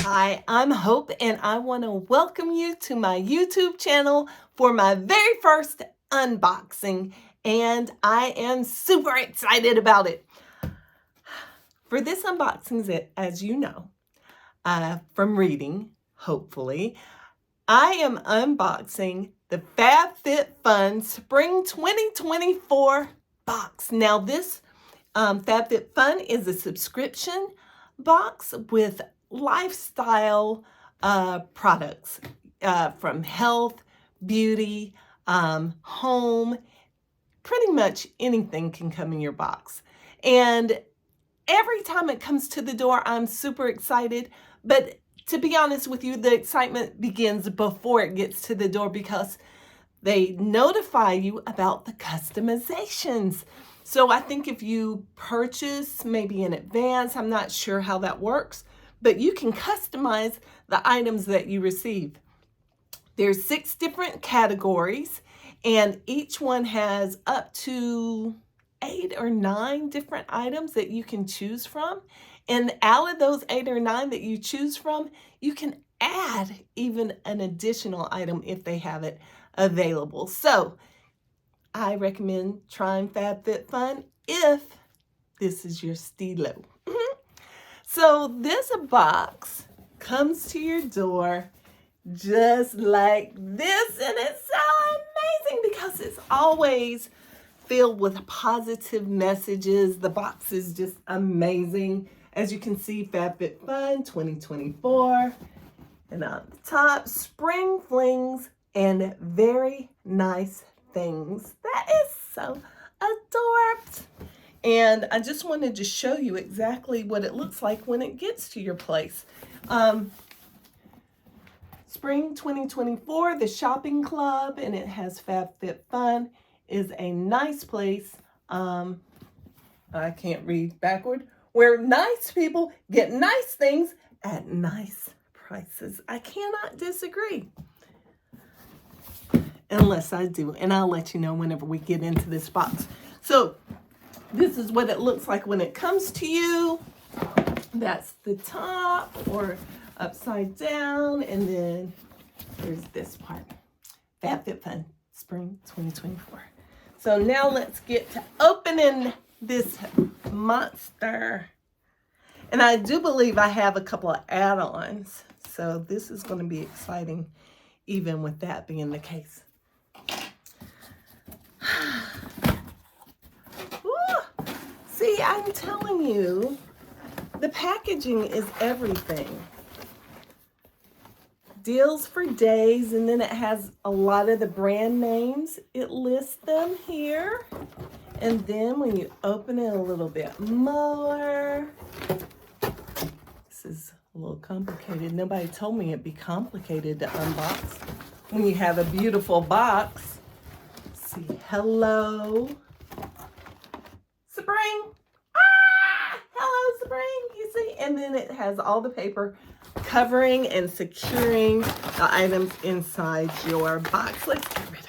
Hi, I'm Hope, and I want to welcome you to my YouTube channel for my very first unboxing, and I am super excited about it. For this unboxing, as you know, from reading, hopefully, I am unboxing the FabFitFun Spring 2024 box. Now, this FabFitFun is a subscription box with lifestyle products from health, beauty, home, pretty much anything can come in your box. And every time it comes to the door, I'm super excited. But to be honest with you, the excitement begins before it gets to the door because they notify you about the customizations. So I think if you purchase maybe in advance, I'm not sure how that works, but you can customize the items that you receive. There's 6 different categories, and each one has up to 8 or 9 different items that you can choose from. And out of those 8 or 9 that you choose from, you can add even an additional item if they have it available. So I recommend trying FabFitFun if this is your stilo. So this box comes to your door just like this, and it's so amazing because it's always filled with positive messages. The box is just amazing. As you can see, FabFitFun 2024, and on the top, spring flings and very nice things. That is so adorable. And I just wanted to show you exactly what it looks like when it gets to your place. Spring 2024, the shopping club, and it has FabFitFun, is a nice place. I can't read backward. Where nice people get nice things at nice prices. I cannot disagree. Unless I do, and I'll let you know whenever we get into this box. So this is what it looks like when it comes to you. That's the top, or upside down, and then there's this part. FabFitFun Spring 2024. So now let's get to opening this monster. And I do believe I have a couple of add-ons, so this is going to be exciting even with that being the case. See, I'm telling you, the packaging is everything. Deals for days, and then it has a lot of the brand names. It lists them here. And then when you open it a little bit more, this is a little complicated. Nobody told me it'd be complicated to unbox when you have a beautiful box. Let's see, hello, Spring. Hello, Spring, you see? And then it has all the paper covering and securing the items inside your box. Let's get rid of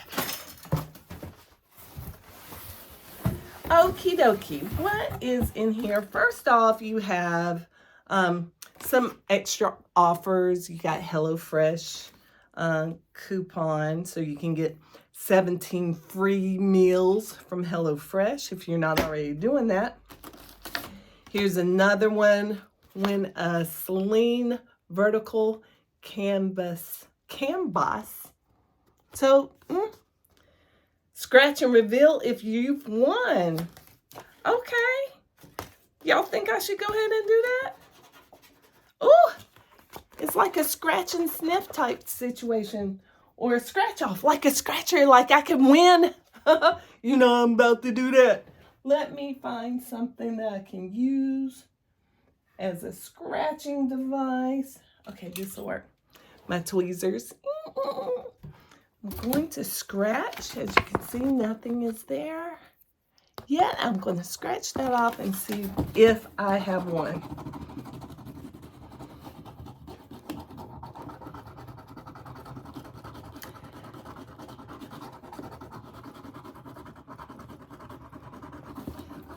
it. Okie dokie, what is in here? First off, you have some extra offers. You got HelloFresh coupon, so you can get 17 free meals from HelloFresh if you're not already doing that. Here's another one, when a Celine vertical canvas. So, scratch and reveal if you've won. Okay. Y'all think I should go ahead and do that? Ooh, it's like a scratch and sniff type situation. Or a scratch off, like a scratcher, like I can win. You know I'm about to do that. Let me find something that I can use as a scratching device. Okay, this will work. My tweezers. I'm going to scratch. As you can see, nothing is there yet. I'm going to scratch that off and see if I have one.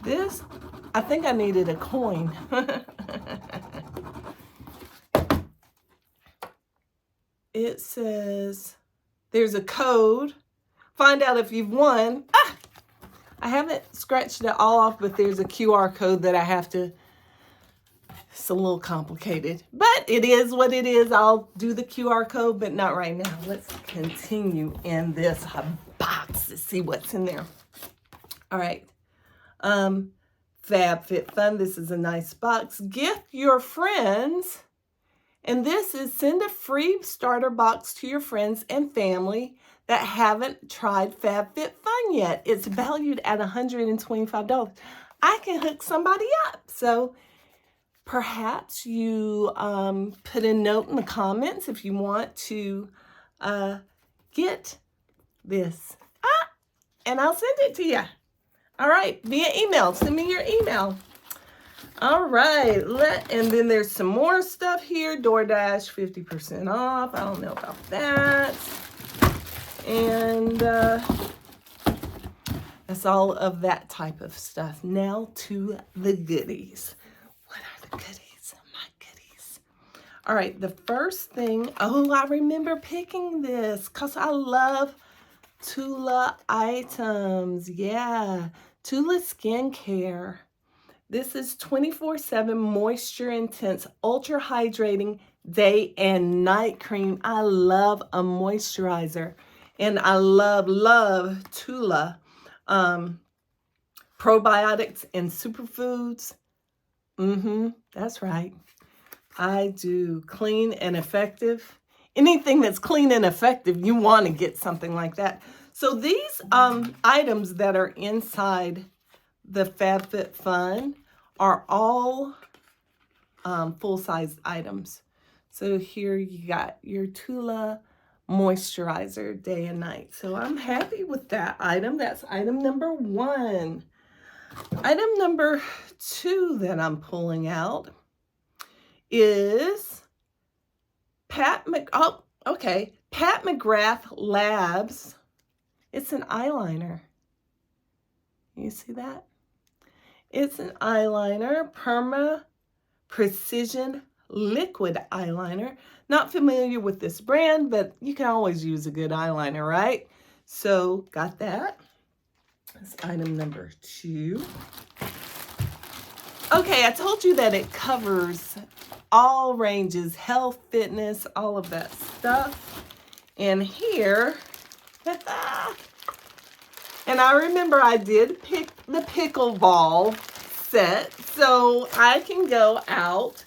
This, I think I needed a coin. it says there's a code. Find out if you've won. I haven't scratched it all off, but there's a QR code that I have to. It's a little complicated, but it is what it is. I'll do the QR code, but not right now. Let's continue in this box to see what's in there. All right. FabFitFun. This is a nice box. Gift your friends. And this is send a free starter box to your friends and family that haven't tried FabFitFun yet. It's valued at $125. I can hook somebody up. So perhaps you put a note in the comments if you want to get this. And I'll send it to you. All right, via email. Send me your email. All right, and then there's some more stuff here. DoorDash 50% off. I don't know about that. And that's all of that type of stuff. Now to the goodies. What are the goodies? My goodies. All right, the first thing, I remember picking this because I love Tula items. Yeah, Tula skincare. This is 24/7 moisture intense, ultra hydrating day and night cream. I love a moisturizer, and I love Tula probiotics and superfoods. That's right. I do. Clean and effective. Anything that's clean and effective, you want to get something like that. So these items that are inside the FabFitFun are all full-size items. So here you got your Tula Moisturizer day and night. So I'm happy with that item. That's item number 1. Item number 2 that I'm pulling out is Pat McGrath Labs. It's an eyeliner. You see that? It's an eyeliner, Perma Precision Liquid Eyeliner. Not familiar with this brand, but you can always use a good eyeliner, right? So, got that. That's item number 2. Okay, I told you that it covers all ranges, health, fitness, all of that stuff. And here, and I remember I did pick the Pickle Ball Set, so I can go out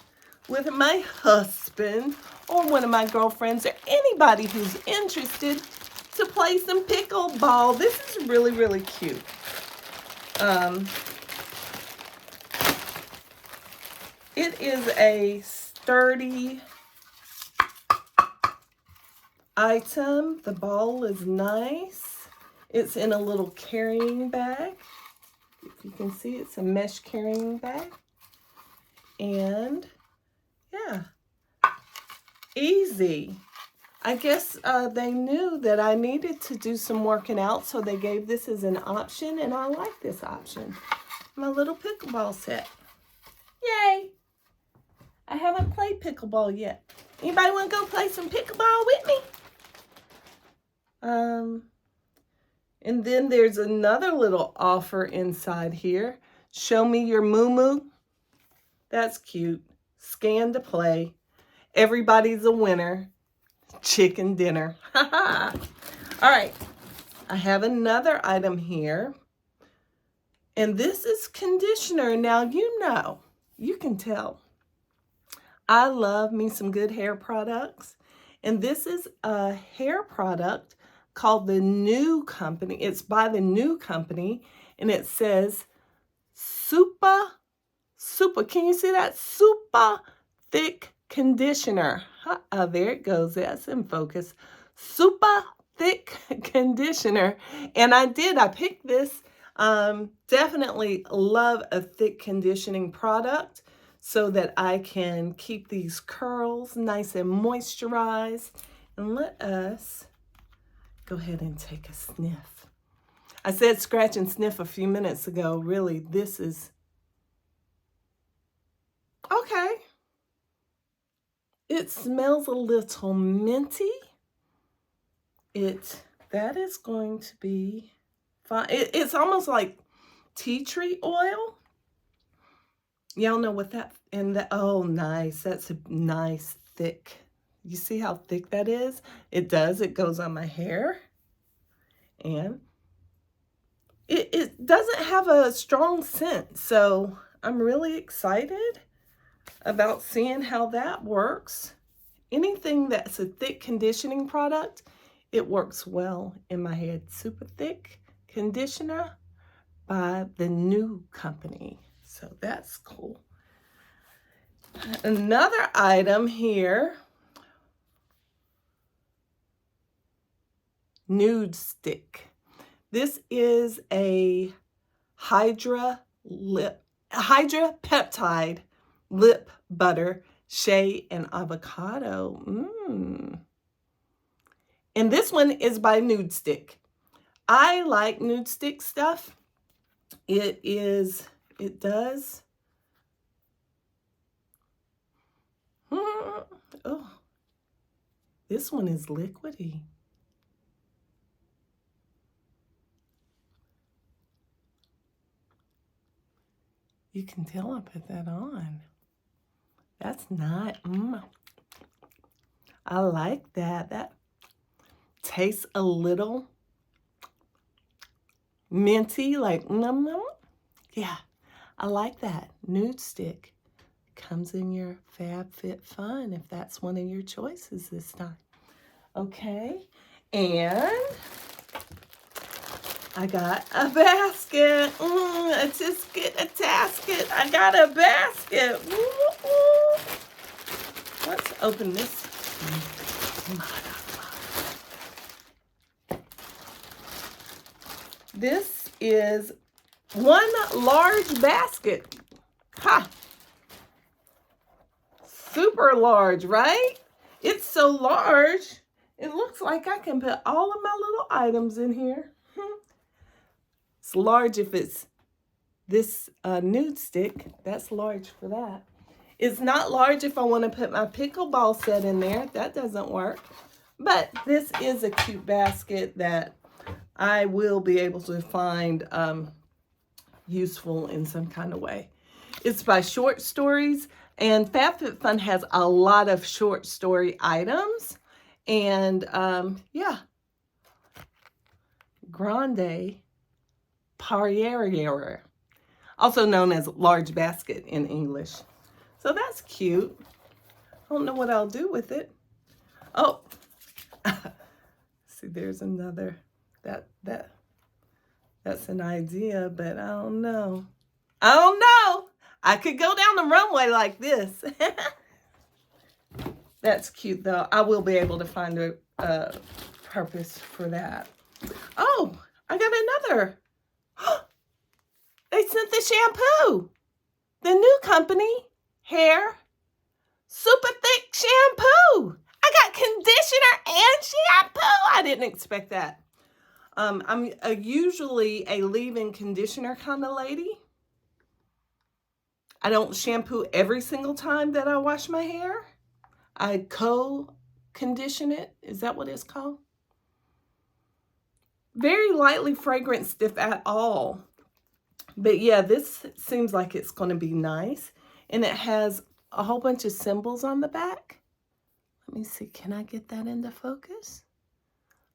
with my husband or one of my girlfriends or anybody who's interested to play some pickleball. This is really, really cute. It is a sturdy item. The ball is nice. It's in a little carrying bag. If you can see, it's a mesh carrying bag. And yeah, easy. I guess they knew that I needed to do some working out, so they gave this as an option, and I like this option. My little pickleball set. Yay! I haven't played pickleball yet. Anybody want to go play some pickleball with me? And then there's another little offer inside here. Show me your moo-moo. That's cute. Scan to play. Everybody's a winner. Chicken dinner. All right. I have another item here. And this is conditioner. Now, you can tell. I love me some good hair products. And this is a hair product called the New Company. It's by the New Company. And it says super, can you see that? Super thick conditioner. There it goes. That's in focus. Super thick conditioner. And I picked this. Definitely love a thick conditioning product so that I can keep these curls nice and moisturized. And let us go ahead and take a sniff. I said scratch and sniff a few minutes ago. Really, this is okay. It smells a little minty. That is going to be fine. It's almost like tea tree oil. Y'all know what that, oh, nice. That's a nice thick. You see how thick that is? It goes on my hair. And it doesn't have a strong scent, so I'm really excited about seeing how that works. Anything that's a thick conditioning product, it works well in my head. Super thick conditioner by the New Company. So that's cool. Another item here, Nude Stick. This is a Hydra peptide lip butter, shea, and avocado. And this one is by Nude Stick. I like Nude Stick stuff. It does. Oh, this one is liquidy. You can tell I put that on. That's not, I like that. That tastes a little minty, like, yeah, I like that. Nude Stick comes in your FabFitFun if that's one of your choices this time. Okay, and I got a basket. I just get a tasket. I got a basket. Let's open this. This is one large basket. Ha! Super large, right? It's so large, it looks like I can put all of my little items in here. It's large if it's this Nude Stick. That's large for that. It's not large if I want to put my Pickle Ball Set in there. That doesn't work. But this is a cute basket that I will be able to find useful in some kind of way. It's by Short Stories, and FabFitFun has a lot of short story items. And yeah, Grande Parriere, also known as large basket in English. So that's cute. I don't know what I'll do with it. Oh, see, there's another. That's an idea, but I don't know. I don't know. I could go down the runway like this. That's cute, though. I will be able to find a purpose for that. Oh, I got another. They sent the shampoo. The New Company hair super thick shampoo. I got conditioner and shampoo. I didn't expect that. I'm usually a leave-in conditioner kind of lady. I don't shampoo every single time that I wash my hair. I co-condition it. Is that what it's called? Very lightly fragranced, if at all. But yeah, this seems like it's going to be nice. And it has a whole bunch of symbols on the back. Let me see. Can I get that into focus?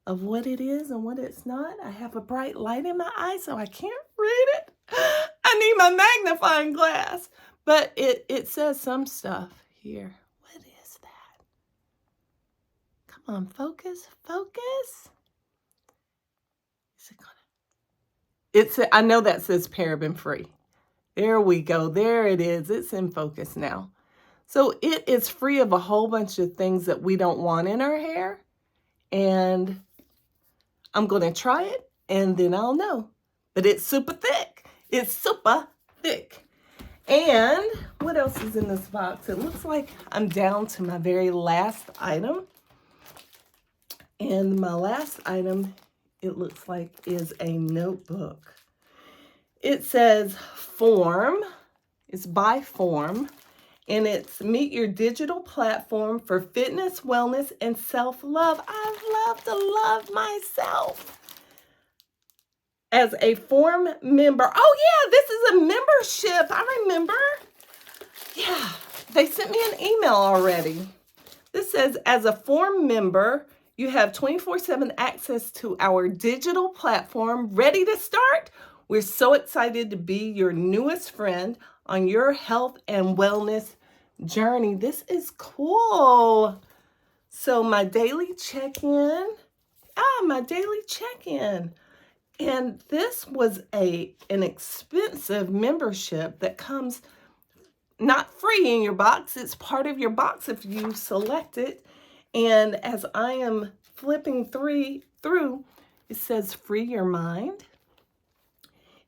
Of what it is and what it's not. I have a bright light in my eye, so I can't read it. I need my magnifying glass. But it says some stuff here. What is that? Come on, focus, focus. Is it gonna? I know that says paraben free. There we go. There it is. It's in focus now. So it is free of a whole bunch of things that we don't want in our hair. And I'm going to try it and then I'll know. But it's super thick. It's super thick. And what else is in this box? It looks like I'm down to my very last item. And my last item, it looks like, is a notebook. It says Form. It's by Form. And it's meet your digital platform for fitness, wellness, and self-love. I love to love myself. As a Form member, oh yeah, this is a membership, I remember. Yeah, they sent me an email already. This says, as a Form member, you have 24/7 access to our digital platform. Ready to start? We're so excited to be your newest friend on your health and wellness journey. This is cool. So my daily check-in. My daily check-in. And this was an expensive membership that comes not free in your box. It's part of your box if you select it. And as I am flipping through, it says free your mind.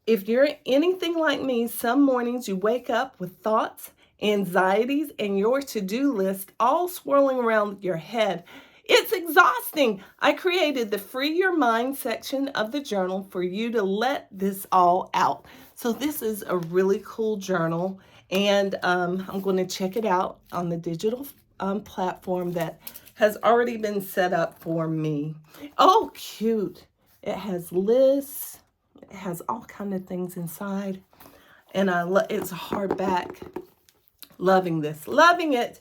If you're anything like me, some mornings you wake up with thoughts, anxieties, and your to-do list all swirling around your head. It's exhausting. I created the Free Your Mind section of the journal for you to let this all out. So this is a really cool journal, and I'm going to check it out on the digital platform that has already been set up for me. Oh, cute. It has lists. It has all kinds of things inside, and it's a hardback. Loving this, loving it.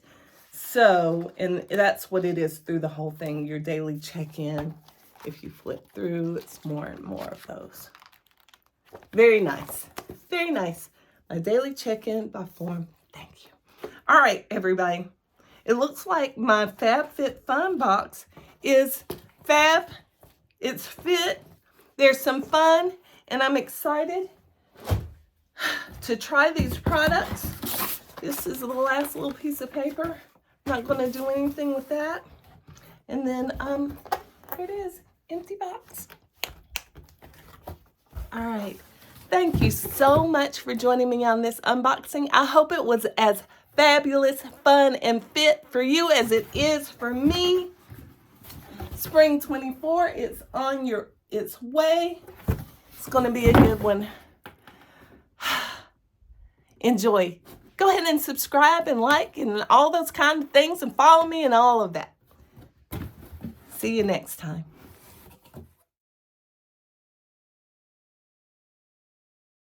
So, and that's what it is through the whole thing, your daily check-in. If you flip through, it's more and more of those. Very nice, very nice. My daily check-in by Form. Thank you. All right, everybody. It looks like my FabFitFun box is fab. It's fit. There's some fun, and I'm excited to try these products. This is the last little piece of paper. Not going to do anything with that. And then here it is, empty box. All right. Thank you so much for joining me on this unboxing. I hope it was as fabulous, fun, and fit for you as it is for me. Spring 24, it's on its way. It's going to be a good one. Enjoy. Go ahead and subscribe and like and all those kind of things and follow me and all of that. See you next time.